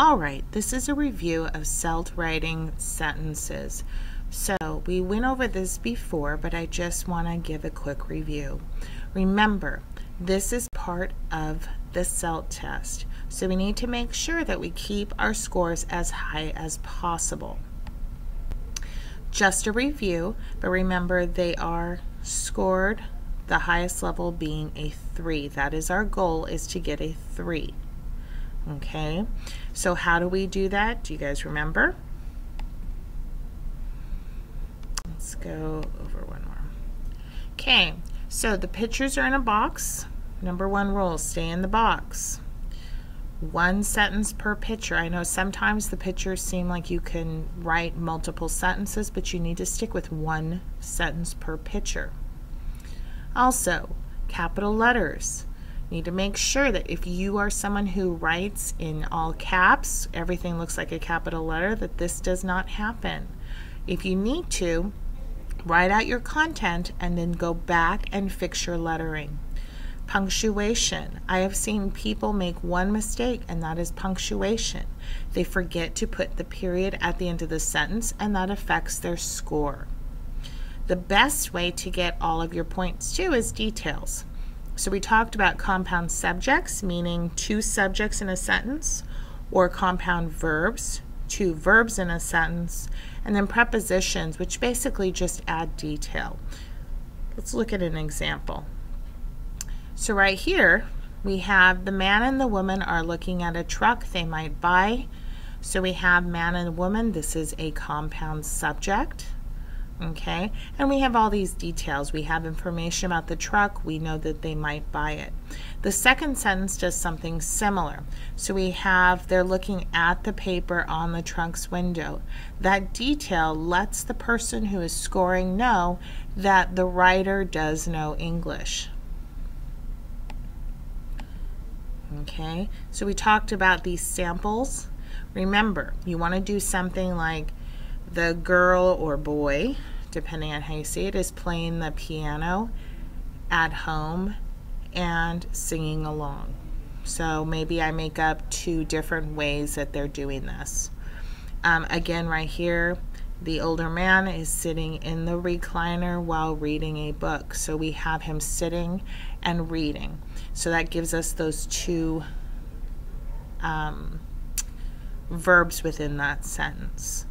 All right, this is a review of CELDT writing sentences. So we went over this before, but I just want to give a quick review. Remember, this is part of the CELDT test, so we need to make sure that we keep our scores as high as possible. Just a review, but remember they are scored, the highest level being a 3. That is our goal, is to get a 3. Okay, so how do we do that? Do you guys remember? Let's go over one more. Okay, so the pictures are in a box. Number 1 rule, stay in the box. 1 sentence per picture. I know sometimes the pictures seem like you can write multiple sentences, but you need to stick with 1 sentence per picture. Also, capital letters. Need to make sure that if you are someone who writes in all caps, everything looks like a capital letter, that this does not happen. If you need to, write out your content and then go back and fix your lettering. Punctuation. I have seen people make one mistake, and that is punctuation. They forget to put the period at the end of the sentence, and that affects their score. The best way to get all of your points too is details. So we talked about compound subjects, meaning 2 subjects in a sentence, or compound verbs, 2 verbs in a sentence, and then prepositions, which basically just add detail. Let's look at an example. So right here, we have the man and the woman are looking at a truck they might buy. So we have man and woman. This is a compound subject. Okay, and we have all these details. We have information about the truck. We know that they might buy it. The second sentence does something similar. So we have they're looking at the paper on the truck's window. That detail lets the person who is scoring know that the writer does know English. Okay, so we talked about these samples. Remember, you want to do something like the girl or boy, depending on how you see it, is playing the piano at home and singing along. So maybe I make up 2 different ways that they're doing this. Again, right here, the older man is sitting in the recliner while reading a book. So we have him sitting and reading. So that gives us those 2 verbs within that sentence.